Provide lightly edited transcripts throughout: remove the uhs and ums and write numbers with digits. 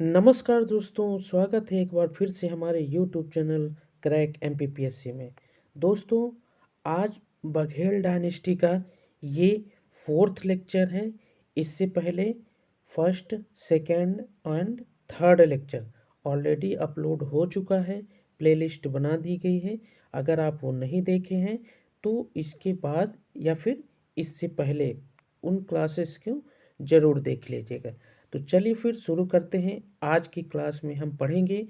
नमस्कार दोस्तों, स्वागत है एक बार फिर से हमारे यूट्यूब चैनल क्रैक एमपीपीएससी में। दोस्तों, आज बघेल डायनेस्टी का ये 4th लेक्चर है। इससे पहले first, second and third lecture already upload हो चुका है, प्लेलिस्ट बना दी गई है। अगर आप वो नहीं देखे हैं तो इसके बाद या फिर इससे पहले उन क्लासेस को ज़रूर देख लीजिएगा। तो चलिए फिर शुरू करते हैं। आज की क्लास में हम पढ़ेंगे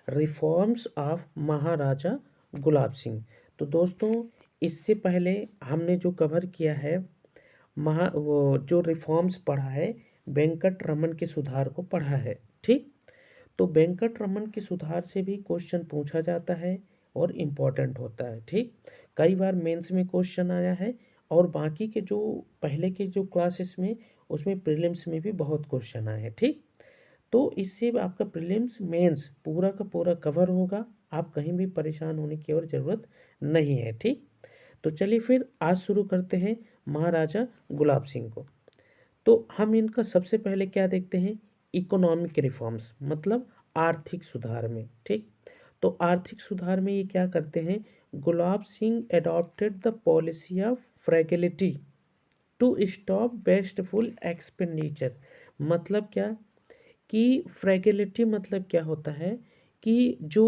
रिफॉर्म्स ऑफ महाराजा गुलाब सिंह। तो दोस्तों, इससे पहले हमने जो कवर किया है वो जो रिफॉर्म्स पढ़ा है, वेंकट रमन के सुधार को पढ़ा है। ठीक, तो वेंकट रमन के सुधार से भी क्वेश्चन पूछा जाता है और इम्पोर्टेंट होता है। ठीक, कई बार मेंस में क्वेश्चन आया है और बाकी के जो पहले के जो क्लासेस में उसमें प्रीलिम्स में भी बहुत क्वेश्चन आए हैं। ठीक, तो इससे आपका प्रीलिम्स मेंस पूरा का पूरा कवर होगा, आप कहीं भी परेशान होने की और ज़रूरत नहीं है। ठीक, तो चलिए फिर आज शुरू करते हैं महाराजा गुलाब सिंह को। तो हम इनका सबसे पहले क्या देखते हैं, इकोनॉमिक रिफॉर्म्स, मतलब आर्थिक सुधार में। ठीक, तो आर्थिक सुधार में ये क्या करते हैं, Gulab Singh adopted the policy of frugality to stop wasteful expenditure. मतलब क्या कि फ्रेगलिटी मतलब क्या होता है कि जो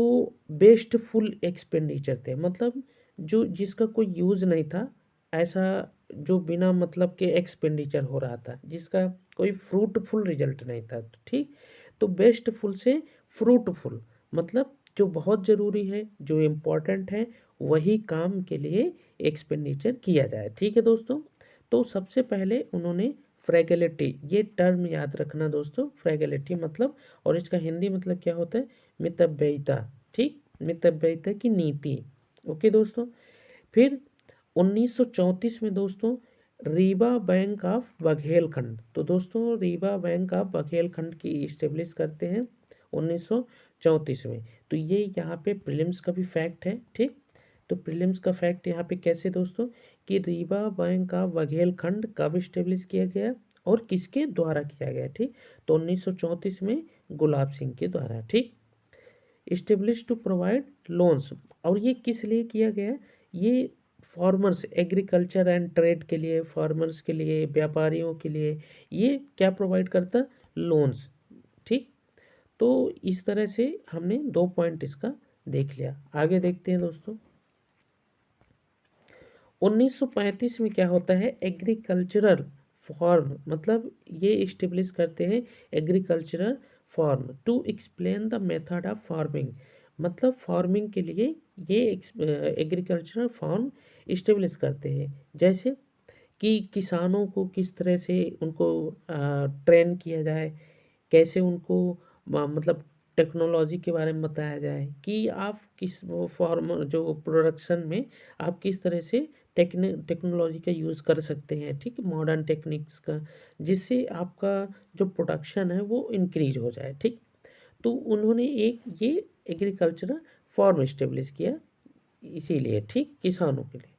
वेस्टफुल एक्सपेंडिचर थे, मतलब जो जिसका कोई यूज़ नहीं था, ऐसा जो बिना मतलब के एक्सपेंडिचर हो रहा था, जिसका कोई फ्रूटफुल रिजल्ट नहीं था। तो ठीक, तो वेस्टफुल से फ्रूटफुल, मतलब जो बहुत ज़रूरी है, जो इम्पोर्टेंट है, वही काम के लिए एक्सपेंडिचर किया जाए। ठीक है दोस्तों, तो सबसे पहले उन्होंने फ्रेगलिटी, ये टर्म याद रखना दोस्तों, फ्रेगलिटी मतलब, और इसका हिंदी मतलब क्या होता है, मितव्ययिता। ठीक, मितव्ययिता की नीति। ओके दोस्तों, फिर 1934 में दोस्तों रीवा बैंक ऑफ बघेलखंड, तो दोस्तों रीवा बैंक ऑफ बघेलखंड की इस्टेब्लिश करते हैं 1934 में। तो ये यहाँ पे प्रीलिम्स का भी फैक्ट है। ठीक, तो प्रीलिम्स का फैक्ट यहाँ पे कैसे दोस्तों, कि रीवा बैंक ऑफ बघेलखंड कब इस्टेब्लिश किया गया और किसके द्वारा किया गया। ठीक, तो 1934 में गुलाब सिंह के द्वारा। ठीक, इस्टेब्लिश टू प्रोवाइड लोन्स, और ये किस लिए किया गया, ये फार्मर्स, एग्रीकल्चर एंड ट्रेड के लिए, फार्मर्स के लिए, व्यापारियों के लिए ये क्या प्रोवाइड करता, लोन्स। ठीक, तो इस तरह से हमने 2 पॉइंट इसका देख लिया। आगे देखते हैं दोस्तों, 1935 में क्या होता है, एग्रीकल्चरल फॉर्म, मतलब ये इस्टेब्लिश करते हैं agricultural farm to explain the method of farming, मतलब फार्मिंग के लिए ये एग्रीकल्चरल फॉर्म इस्टेब्लिश करते हैं। जैसे कि किसानों को किस तरह से उनको ट्रेन किया जाए, कैसे उनको मतलब टेक्नोलॉजी के बारे में बताया जाए कि आप किस वो फॉर्म जो प्रोडक्शन में आप किस तरह से टेक्नोलॉजी का यूज़ कर सकते हैं। ठीक, मॉडर्न टेक्निक्स का, जिससे आपका जो प्रोडक्शन है वो इंक्रीज हो जाए। ठीक, तो उन्होंने एक ये एग्रीकल्चरल फॉर्म इस्टेब्लिश किया इसीलिए। ठीक, किसानों के लिए।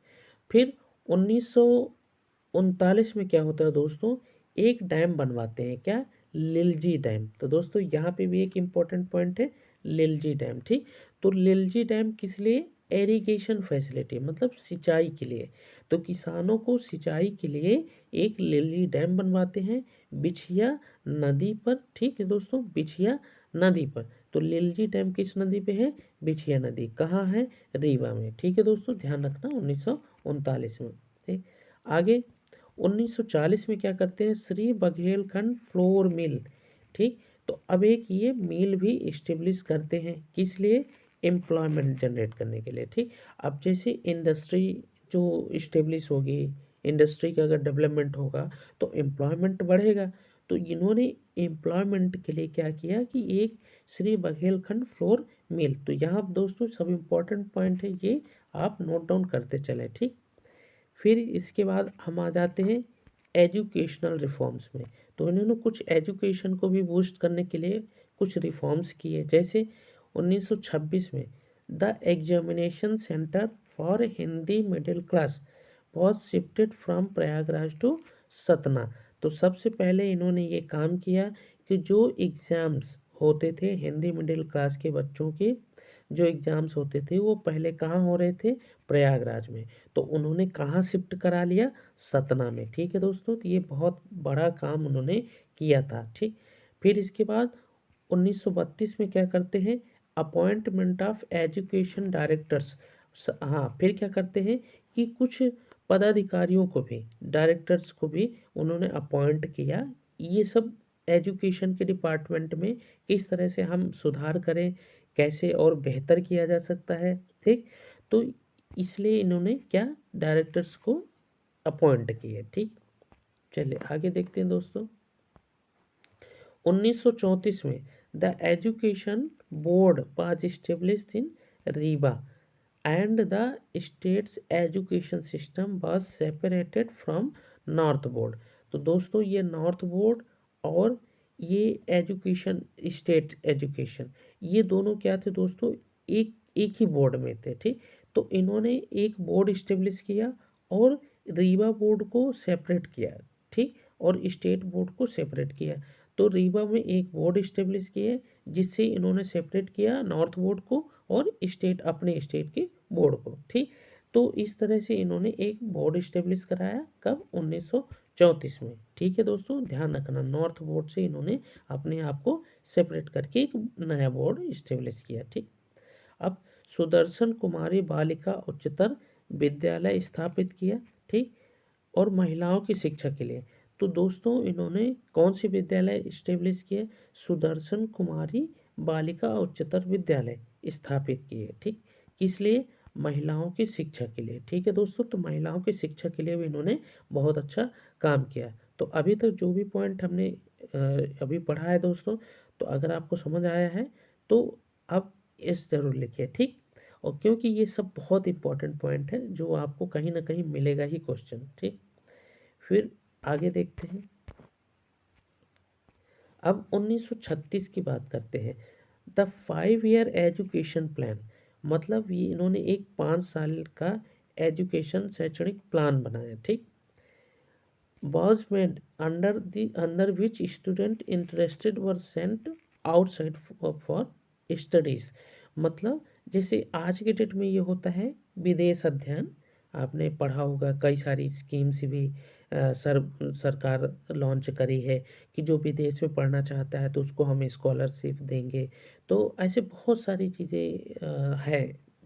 फिर 1939 में क्या होता है दोस्तों, एक डैम बनवाते हैं, क्या, लिलजी डैम। तो दोस्तों यहाँ पे भी एक इम्पोर्टेंट पॉइंट है, लिलजी डैम। ठीक, तो लिलजी डैम किस लिए, एरीगेशन फैसिलिटी, मतलब सिंचाई के लिए। तो किसानों को सिंचाई के लिए एक लिलजी डैम बनवाते हैं बिछिया नदी पर। ठीक है दोस्तों, बिछिया नदी पर। तो लिलजी डैम किस नदी पे है, बिछिया नदी। कहाँ है, रीवा में। ठीक है दोस्तों, ध्यान रखना 1939 में। ठीक, आगे 1940 में क्या करते हैं, श्री बघेलखंड फ्लोर मिल। ठीक, तो अब एक ये मिल भी इस्टेब्लिश करते हैं, किस लिए, एम्प्लॉयमेंट जनरेट करने के लिए। ठीक, अब जैसे इंडस्ट्री जो इस्टेब्लिश होगी, इंडस्ट्री का अगर डेवलपमेंट होगा तो एम्प्लॉयमेंट बढ़ेगा। तो इन्होंने एम्प्लॉयमेंट के लिए क्या किया कि एक श्री बघेलखंड फ्लोर मिल। तो यहाँ दोस्तों सब इम्पोर्टेंट पॉइंट है, ये आप नोट डाउन करते चले। ठीक, फिर इसके बाद हम आ जाते हैं एजुकेशनल रिफॉर्म्स में। तो इन्होंने कुछ एजुकेशन को भी बूस्ट करने के लिए कुछ रिफॉर्म्स किए। जैसे 1926 में the examination centre for Hindi middle class was shifted from Prayagraj to Satna. तो सबसे पहले इन्होंने ये काम किया कि जो एग्ज़ाम्स होते थे हिंदी मिडिल क्लास के बच्चों के जो एग्ज़ाम्स होते थे वो पहले कहाँ हो रहे थे, प्रयागराज में। तो उन्होंने कहाँ शिफ्ट करा लिया, सतना में। ठीक है दोस्तों, तो ये बहुत बड़ा काम उन्होंने किया था। ठीक, फिर इसके बाद 1932 में क्या करते हैं, अपॉइंटमेंट ऑफ एजुकेशन डायरेक्टर्स। हाँ, फिर क्या करते हैं कि कुछ पदाधिकारियों को भी, डायरेक्टर्स को भी उन्होंने अपॉइंट किया। ये सब एजुकेशन के डिपार्टमेंट में किस तरह से हम सुधार करें, कैसे और बेहतर किया जा सकता है। ठीक, तो इसलिए इन्होंने क्या, डायरेक्टर्स को अपॉइंट किए। ठीक, चलिए आगे देखते हैं दोस्तों। 1934 में the education board was established in Rewa and the states education system was separated from north board. तो दोस्तों ये नॉर्थ बोर्ड और ये एजुकेशन, स्टेट एजुकेशन, ये दोनों क्या थे दोस्तों, एक एक ही बोर्ड में थे। ठीक, तो इन्होंने एक बोर्ड इस्टेब्लिश किया और रीवा बोर्ड को सेपरेट किया। ठीक, और स्टेट बोर्ड को सेपरेट किया। तो रीवा में एक बोर्ड इस्टेब्लिश किए जिससे इन्होंने सेपरेट किया नॉर्थ बोर्ड को और स्टेट, अपने स्टेट के बोर्ड को। ठीक, तो इस तरह से इन्होंने एक बोर्ड इस्टेब्लिश कराया, कब, 1934 में। ठीक है दोस्तों, ध्यान रखना, नॉर्थ बोर्ड से इन्होंने अपने आप को सेपरेट करके एक नया बोर्ड इस्टेब्लिश किया। ठीक, अब सुदर्शन कुमारी बालिका उच्चतर विद्यालय स्थापित किया। ठीक, और महिलाओं की शिक्षा के लिए। तो दोस्तों इन्होंने कौन सी विद्यालय इस्टेब्लिश किए, सुदर्शन कुमारी बालिका उच्चतर विद्यालय स्थापित किए। ठीक, किस लिए, महिलाओं की शिक्षा के लिए। ठीक है दोस्तों, तो महिलाओं की शिक्षा के लिए भी इन्होंने बहुत अच्छा काम किया। तो अभी तक जो भी पॉइंट हमने अभी पढ़ा है दोस्तों, तो अगर आपको समझ आया है तो आप इस ज़रूर लिखिए। ठीक, और क्योंकि ये सब बहुत इंपॉर्टेंट पॉइंट है जो आपको कहीं ना कहीं मिलेगा ही क्वेश्चन। ठीक, फिर आगे देखते हैं। अब 1936 की बात करते हैं। द 5 ईयर एजुकेशन प्लान, मतलब ये इन्होंने एक 5 साल का एजुकेशन शैक्षणिक प्लान बनाया। ठीक, was made under which student interested were sent outside for studies। मतलब जैसे आज के डेट में ये होता है विदेश अध्ययन, आपने पढ़ा होगा, कई सारी स्कीम्स भी सरकार लॉन्च करी है कि जो विदेश में पढ़ना चाहता है तो उसको हम स्कॉलरशिप देंगे। तो ऐसे बहुत सारी चीज़ें है।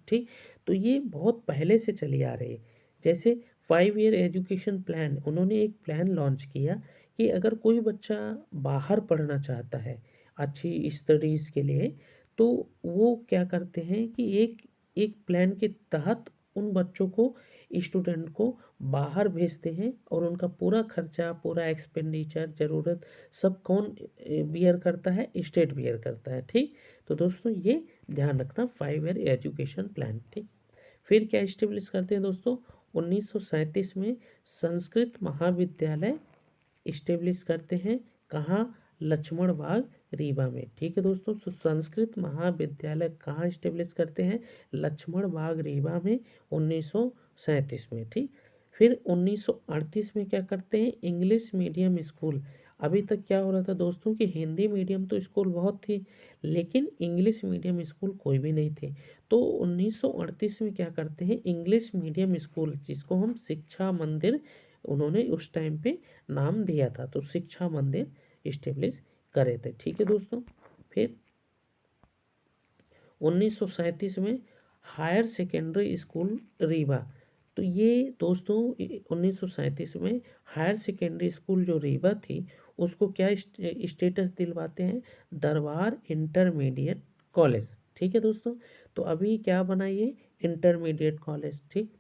ठीक, तो ये बहुत पहले से चली आ रही है। जैसे 5 ईयर एजुकेशन प्लान, उन्होंने एक प्लान लॉन्च किया कि अगर कोई बच्चा बाहर पढ़ना चाहता है अच्छी स्टडीज़ के लिए, तो वो क्या करते हैं कि एक एक प्लान के तहत उन बच्चों को, स्टूडेंट को बाहर भेजते हैं और उनका पूरा खर्चा, पूरा एक्सपेंडिचर, ज़रूरत सब कौन बियर करता है, स्टेट बियर करता है। ठीक, तो दोस्तों ये ध्यान रखना, 5 ईयर एजुकेशन प्लान। ठीक, फिर क्या इस्टेब्लिश करते हैं दोस्तों, 1937 में संस्कृत महाविद्यालय इस्टेब्लिश करते हैं। कहाँ, लक्ष्मण बाग रीवा में। ठीक है दोस्तों, तो संस्कृत महाविद्यालय कहाँ इस्टेब्लिश करते हैं, लक्ष्मण बाग रीवा में, 1937 में। ठीक, फिर 1938 में क्या करते हैं, इंग्लिश मीडियम स्कूल। अभी तक क्या हो रहा था दोस्तों कि हिंदी मीडियम तो स्कूल बहुत थी, लेकिन इंग्लिश मीडियम स्कूल कोई भी नहीं थे। तो 1938 में क्या करते हैं, इंग्लिश मीडियम स्कूल, जिसको हम शिक्षा मंदिर, उन्होंने उस टाइम पे नाम दिया था, तो शिक्षा मंदिर इस्टेब्लिश करे थे। ठीक है दोस्तों, फिर 1937 में हायर सेकेंडरी स्कूल रीवा। तो ये दोस्तों 1937 में हायर सेकेंडरी स्कूल जो रीवा थी उसको क्या स्टेटस दिलवाते हैं, दरबार इंटरमीडिएट कॉलेज। ठीक है दोस्तों, तो अभी क्या बना ये, इंटरमीडिएट कॉलेज। ठीक,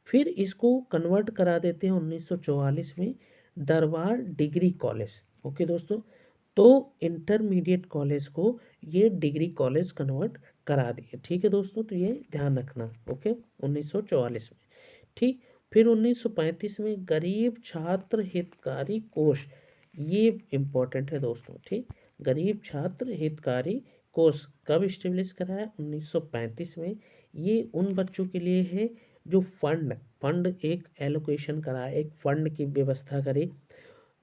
फिर इसको कन्वर्ट करा देते हैं 1944 में दरबार डिग्री कॉलेज। ओके दोस्तों, तो इंटरमीडिएट कॉलेज को ये डिग्री कॉलेज कन्वर्ट करा दिए। ठीक है दोस्तों, तो ये ध्यान रखना। ओके, 1944 में। ठीक, फिर 1935 में गरीब छात्र हितकारी कोष, ये इम्पोर्टेंट है दोस्तों। ठीक, गरीब छात्र हितकारी कोष कब इस्टेब्लिश कराया, 1935 में। ये उन बच्चों के लिए है जो फंड एक एलोकेशन करा, एक फंड की व्यवस्था करे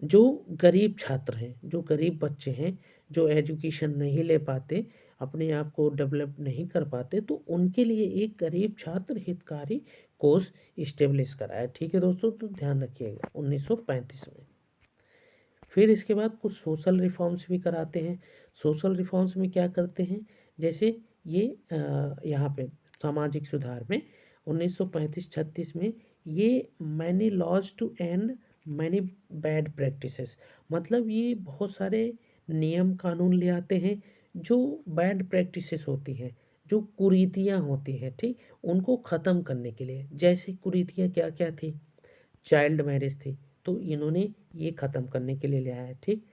जो गरीब छात्र हैं, जो गरीब बच्चे हैं, जो एजुकेशन नहीं ले पाते, अपने आप को डेवलप नहीं कर पाते, तो उनके लिए एक गरीब छात्र हितकारी कोष इस्टेब्लिश करा है। ठीक है दोस्तों, तो ध्यान रखिएगा 1935 में। फिर इसके बाद कुछ सोशल रिफॉर्म्स भी कराते हैं। सोशल रिफॉर्म्स में क्या करते हैं, जैसे ये यहाँ पे सामाजिक सुधार में 1935-36 में ये many laws to end many bad practices, मतलब ये बहुत सारे नियम कानून ले आते हैं जो बैड प्रैक्टिसेस होती हैं, जो कुरीतियाँ होती हैं, ठीक, उनको ख़त्म करने के लिए। जैसे कुरीतियाँ क्या क्या थी, चाइल्ड मैरिज थी, तो इन्होंने ये ख़त्म करने के लिए ले आया, ठीक।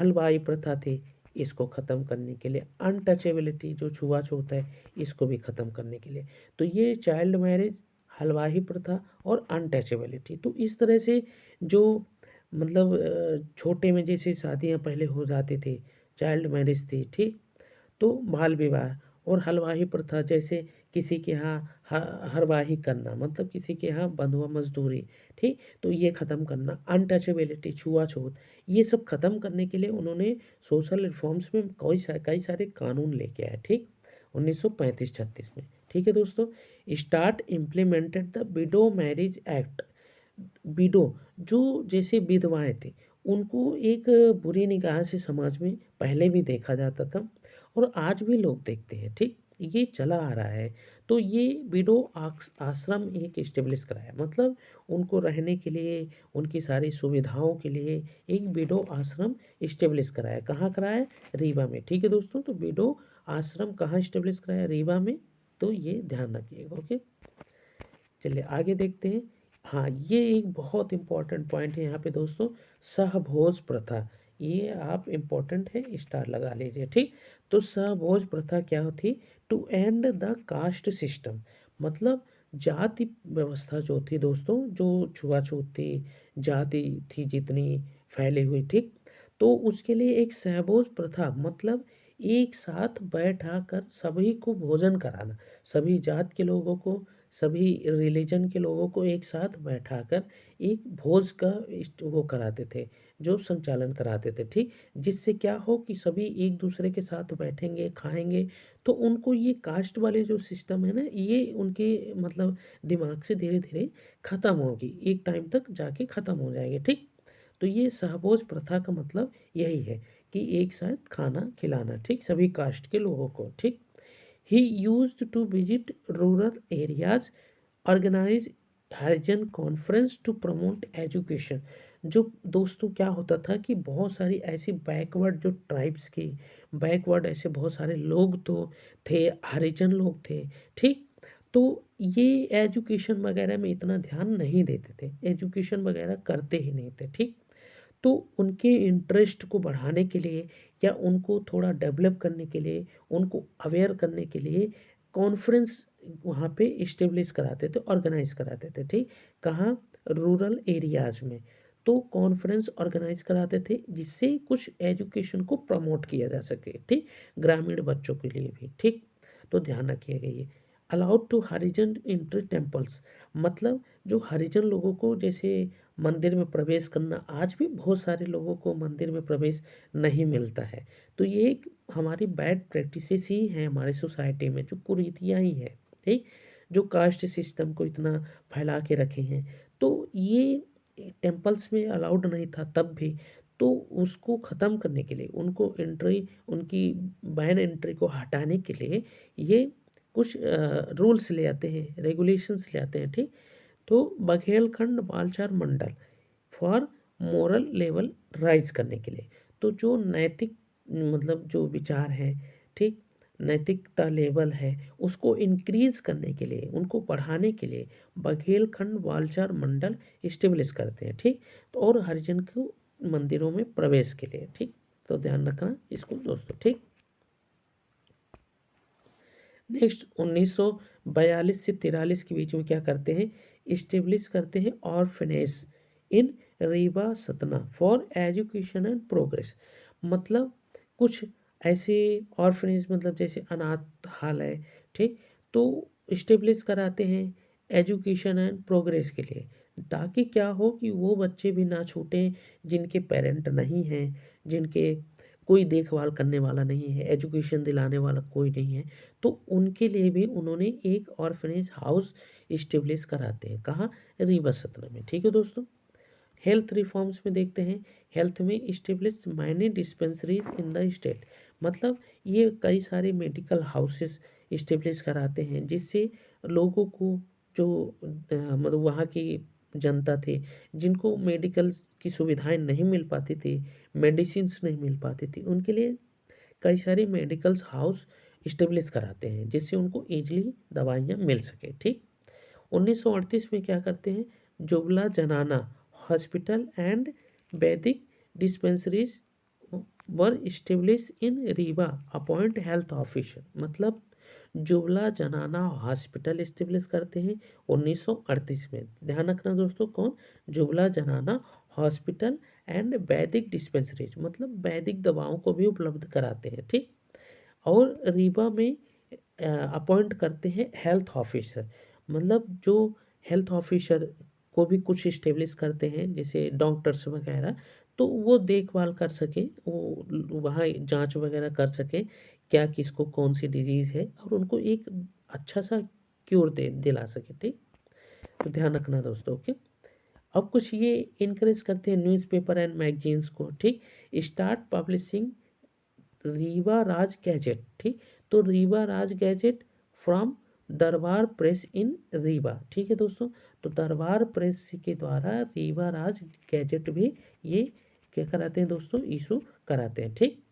हलवाई प्रथा थी, इसको ख़त्म करने के लिए। अनटचेबिलिटी, जो छुआछूत है, इसको भी ख़त्म करने के लिए। तो ये चाइल्ड मैरिज, हलवाई प्रथा और अनटचेबिलिटी, तो इस तरह से जो मतलब छोटे में जैसे शादियाँ पहले हो जाती थी, चाइल्ड मैरिज थी, ठीक, तो बाल विवाह और हलवाई प्रथा, जैसे किसी के यहाँ हरवाही करना, मतलब किसी के यहाँ बंधुआ मजदूरी, ठीक, तो ये ख़त्म करना। अनटचेबिलिटी, छुआछूत, ये सब ख़त्म करने के लिए उन्होंने सोशल रिफॉर्म्स में कई सारे कानून लेके आए, ठीक, 1935-36 में। ठीक है दोस्तों, start implemented the widow marriage act. Window, जो जैसे विधवाएं थी, उनको एक बुरी निगाह से समाज में पहले भी देखा जाता था और आज भी लोग देखते हैं, ठीक, ये चला आ रहा है। तो ये विडो आश्रम एक इस्टेब्लिश कराया, मतलब उनको रहने के लिए, उनकी सारी सुविधाओं के लिए एक विडो आश्रम इस्टेब्लिश कराया। कहाँ कराया? रीवा में। ठीक है दोस्तों, तो विडो आश्रम कहाँ इस्टेब्लिश कराया? रीवा में। तो ये ध्यान रखिएगा। ओके, चलिए आगे देखते हैं। हाँ, ये एक बहुत इम्पॉर्टेंट पॉइंट है यहाँ पे दोस्तों, सहभोज प्रथा। ये आप इम्पोर्टेंट है, स्टार लगा लीजिए, ठीक। तो सहभोज प्रथा क्या थी? To end the caste system, मतलब जाति व्यवस्था जो थी दोस्तों, जो छुआछूत थी, जाति थी जितनी फैली हुई, ठीक, तो उसके लिए एक सहभोज प्रथा, मतलब एक साथ बैठा कर सभी को भोजन कराना, सभी जात के लोगों को, सभी रिलीजन के लोगों को एक साथ बैठाकर एक भोज का वो कराते थे, जो संचालन कराते थे, ठीक, जिससे क्या हो कि सभी एक दूसरे के साथ बैठेंगे, खाएंगे, तो उनको ये कास्ट वाले जो सिस्टम है ना, ये उनके मतलब दिमाग से धीरे धीरे ख़त्म होगी, एक टाइम तक जाके ख़त्म हो जाएगी, ठीक। तो ये सहभोज प्रथा का मतलब यही है कि एक साथ खाना खिलाना, ठीक, सभी कास्ट के लोगों को, ठीक। He used to visit rural areas, organize Harijan conference to promote education. जो दोस्तों क्या होता था कि बहुत सारी ऐसी बैकवर्ड जो ट्राइब्स की, बैकवर्ड ऐसे बहुत सारे लोग तो थे, हरिजन लोग थे, ठीक, तो ये एजुकेशन वगैरह में इतना ध्यान नहीं देते थे, एजुकेशन वगैरह करते ही नहीं थे, ठीक। तो उनके इंटरेस्ट को बढ़ाने के लिए या उनको थोड़ा डेवलप करने के लिए, उनको अवेयर करने के लिए कॉन्फ्रेंस वहाँ पे इस्टेब्लिश कराते थे, ऑर्गेनाइज कराते थे, ठीक। कहाँ? रूरल एरियाज में। तो कॉन्फ्रेंस ऑर्गेनाइज कराते थे जिससे कुछ एजुकेशन को प्रमोट किया जा सके, ठीक, ग्रामीण बच्चों के लिए भी, ठीक। तो ध्यान रखिएगा ये। Allowed to Harijan enter temples, मतलब जो हरिजन लोगों को जैसे मंदिर में प्रवेश करना, आज भी बहुत सारे लोगों को मंदिर में प्रवेश नहीं मिलता है, तो ये एक हमारी बैड प्रैक्टिसेस ही हैं हमारे सोसाइटी में, जो कुरीतियाँ ही हैं, ठीक, जो कास्ट सिस्टम को इतना फैला के रखे हैं। तो ये टेम्पल्स में अलाउड नहीं था तब भी, तो उसको ख़त्म करने के लिए, उनको एंट्री, उनकी बैन एंट्री को हटाने के लिए ये कुछ रूल्स ले आते हैं, रेगुलेशंस ले आते हैं, ठीक। तो बघेलखंड बालचार मंडल फॉर मोरल लेवल राइज करने के लिए, तो जो नैतिक मतलब जो विचार है, ठीक, नैतिकता लेवल है, उसको इंक्रीज करने के लिए, उनको बढ़ाने के लिए बघेलखंड बालचार मंडल इस्टेब्लिश करते हैं, ठीक। तो और हरिजन को मंदिरों में प्रवेश के लिए, ठीक। तो ध्यान रखना इसको दोस्तों, ठीक। नेक्स्ट 1942 से 43 के बीच में क्या करते हैं? इस्टेब्लिश करते हैं orphanage in Rewa Satna for education and progress, मतलब कुछ ऐसे ऑर्फनेज, मतलब जैसे अनाथालय, ठीक, तो इस्टेब्लिश कराते हैं एजुकेशन एंड प्रोग्रेस के लिए, ताकि क्या हो कि वो बच्चे भी ना छूटें जिनके पेरेंट नहीं हैं, जिनके कोई देखभाल करने वाला नहीं है, एजुकेशन दिलाने वाला कोई नहीं है। तो उनके लिए भी उन्होंने एक ऑर्फनेज हाउस इस्टेब्लिश कराते हैं। कहाँ? रीवा सतना में। ठीक है दोस्तों। हेल्थ रिफॉर्म्स में देखते हैं, हेल्थ में establish many dispensaries in the state. मतलब ये कई सारे मेडिकल हाउसेस इस्टेब्लिश कराते हैं, जिससे लोगों को जो मतलब वहाँ की जनता थे, जिनको मेडिकल की सुविधाएं नहीं मिल पाती थी, मेडिसिन्स नहीं मिल पाती थी, उनके लिए कई सारे मेडिकल्स हाउस इस्टेब्लिश कराते हैं, जिससे उनको ईजिली दवाइयाँ मिल सके। ठीक। 1938 में क्या करते हैं, Zubla Janana hospital and Vedic dispensaries were establish in Rewa, appoint health officer. मतलब जुबला जनाना हॉस्पिटल इस्टेब्लिश करते हैं 1938 में। ध्यान रखना दोस्तों, कौन? जुबला Janana hospital and Vedic dispensaries, मतलब वैदिक दवाओं को भी उपलब्ध कराते हैं। ठीक। और रीवा में अपॉइंट करते हैं हेल्थ ऑफिसर, मतलब जो हेल्थ ऑफिसर को भी कुछ इस्टेब्लिश करते हैं, जैसे डॉक्टर्स वगैरह, तो वो देखभाल कर सके, वो वहाँ जांच वगैरह कर सके क्या किसको कौन सी डिजीज़ है, और उनको एक अच्छा सा क्योर दे दिला सके। ठीक। तो ध्यान रखना दोस्तों। ओके। अब कुछ ये इनकरेज करते हैं न्यूज़पेपर एंड मैगजीन्स को। ठीक। स्टार्ट पब्लिशिंग रीवा राज गैजेट। ठीक। तो रीवा राज गैजेट फ्रॉम दरबार प्रेस इन रीवा। ठीक है दोस्तों। तो दरबार प्रेस के द्वारा रीवा राज गैजेट भी ये क्या कराते हैं दोस्तों, इशू कराते हैं। ठीक।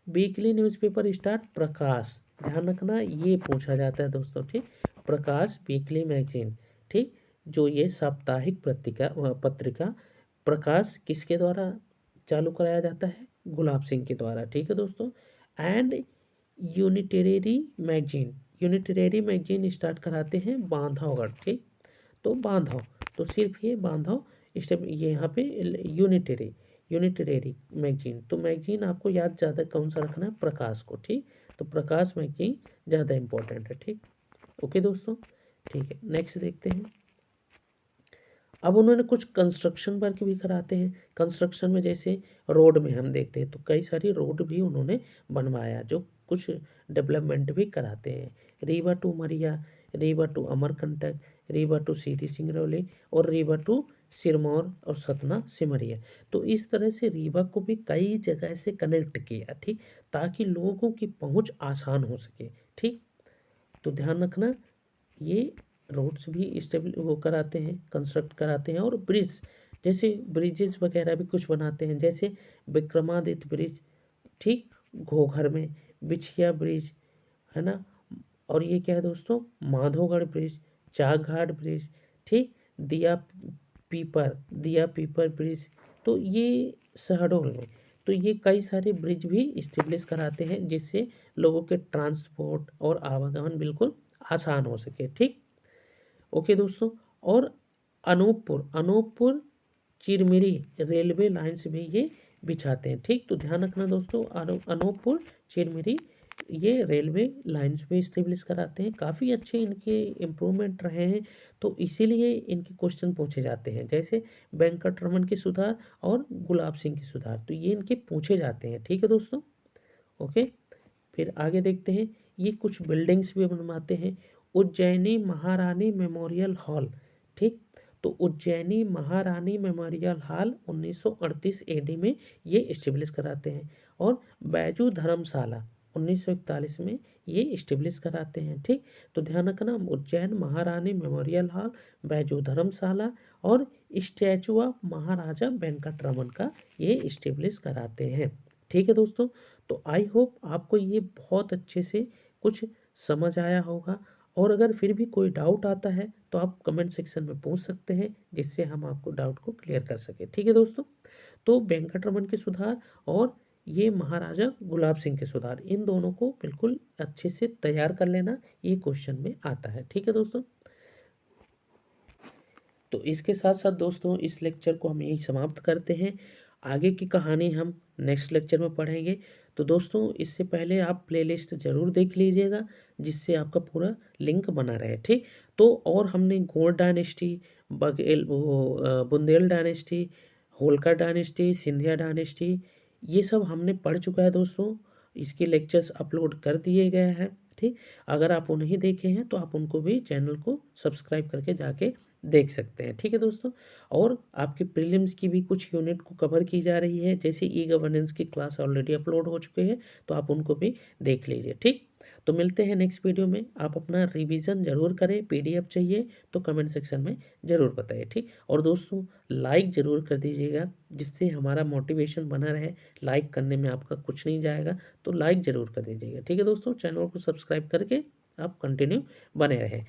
वीकली न्यूज़पेपर स्टार्ट प्रकाश। ध्यान रखना, ये पूछा जाता है दोस्तों। ठीक। प्रकाश वीकली मैगजीन। ठीक। जो ये साप्ताहिक पत्रिका प्रकाश किसके द्वारा चालू कराया जाता है? गुलाब सिंह के द्वारा। ठीक है दोस्तों। And unitary magazine, unitary magazine start कराते हैं बांधवगढ़। ठीक। तो बांधव, तो सिर्फ ये बांधव स्टेप, ये यहाँ पे यूनिटेरी मैगजीन। तो मैगजीन आपको याद ज़्यादा कौन सा रखना है? प्रकाश को। ठीक। तो प्रकाश मैगजीन ज़्यादा इंपॉर्टेंट है। ठीक। ओके दोस्तों। ठीक है, नेक्स्ट देखते हैं। अब उन्होंने कुछ कंस्ट्रक्शन वर्क भी कराते हैं। कंस्ट्रक्शन में जैसे रोड में हम देखते हैं, तो कई सारी रोड भी उन्होंने बनवाया, जो कुछ डेवलपमेंट भी कराते हैं। Rewa to Mariya, Rewa to Amarkantak, Rewa to Sidhi Singrauli, और रीवा टू सिरमौर और सतना सिमरिया। तो इस तरह से रीवा को भी कई जगह से कनेक्ट किया। ठीक। ताकि लोगों की पहुंच आसान हो सके। ठीक। तो ध्यान रखना, ये रोड्स भी स्टेबल वो कराते हैं, कंस्ट्रक्ट कराते हैं, और ब्रिज, जैसे ब्रिजेस वगैरह भी कुछ बनाते हैं, जैसे विक्रमादित्य ब्रिज। ठीक। घोघर में बिछिया ब्रिज, है ना। और ये क्या है दोस्तों? Madhogarh bridge, Chaghat bridge. ठीक। दिया पीपर ब्रिज। तो ये शहडोल में, तो ये कई सारे ब्रिज भी इस्टेब्लिश कराते हैं, जिससे लोगों के ट्रांसपोर्ट और आवागमन बिल्कुल आसान हो सके। ठीक। ओके दोस्तों। और अनूपपुर चिरमिरी रेलवे लाइन्स भी ये बिछाते हैं। ठीक। तो ध्यान रखना दोस्तों, अनूपपुर चिरमिरी ये रेलवे लाइन्स भी इस्टेब्लिश कराते हैं। काफ़ी अच्छे इनके इम्प्रूवमेंट रहे हैं, तो इसीलिए इनके क्वेश्चन पूछे जाते हैं, जैसे वेंकटरमन के सुधार और गुलाब सिंह के सुधार, तो ये इनके पूछे जाते हैं। ठीक है दोस्तों। ओके। फिर आगे देखते हैं, ये कुछ बिल्डिंग्स भी बनवाते हैं। उज्जैनी महारानी मेमोरियल हॉल। ठीक। तो उज्जैनी महारानी मेमोरियल हॉल 1938 एडी में ये इस्टेब्लिश कराते हैं। और बैजू धर्मशाला 1941 में ये इस्टेब्लिश कराते हैं। ठीक। तो ध्यान रखना, उज्जैन महारानी मेमोरियल हॉल, बैजू धर्मशाला और स्टैचू ऑफ महाराजा वेंकटरमन का ये इस्टेब्लिश कराते हैं। ठीक है दोस्तों। तो आई होप आपको ये बहुत अच्छे से कुछ समझ आया होगा, और अगर फिर भी कोई डाउट आता है तो आप कमेंट सेक्शन में पूछ सकते हैं, जिससे हम आपको डाउट को क्लियर कर सके। ठीक है दोस्तों। तो वेंकटरमन के सुधार और ये महाराजा गुलाब सिंह के सुधार, इन दोनों को बिल्कुल अच्छे से तैयार कर लेना, ये क्वेश्चन में आता है। ठीक है दोस्तों। तो इसके साथ साथ दोस्तों इस लेक्चर को हम यही समाप्त करते हैं। आगे की कहानी हम नेक्स्ट लेक्चर में पढ़ेंगे। तो दोस्तों इससे पहले आप प्लेलिस्ट ज़रूर देख लीजिएगा, जिससे आपका पूरा लिंक बना रहे, ठीक। तो और हमने Gaur dynasty, Bundel dynasty, Holkar dynasty, Scindia dynasty, ये सब हमने पढ़ चुका है दोस्तों। इसके लेक्चर्स अपलोड कर दिए गए हैं, ठीक। अगर आप उन्हें देखे हैं तो आप उनको भी चैनल को सब्सक्राइब करके जाके देख सकते हैं, ठीक है दोस्तों। और आपके प्रीलिम्स की भी कुछ यूनिट को कवर की जा रही है, जैसे ई गवर्नेंस की क्लास ऑलरेडी अपलोड हो चुके हैं, तो आप उनको भी देख लीजिए, ठीक। तो मिलते हैं नेक्स्ट वीडियो में। आप अपना रिवीजन ज़रूर करें, पीडीएफ चाहिए तो कमेंट सेक्शन में ज़रूर बताइए, ठीक। और दोस्तों लाइक ज़रूर कर दीजिएगा, जिससे हमारा मोटिवेशन बना रहे। लाइक करने में आपका कुछ नहीं जाएगा, तो लाइक ज़रूर कर दीजिएगा, ठीक है दोस्तों। चैनल को सब्सक्राइब करके आप कंटिन्यू बने रहें।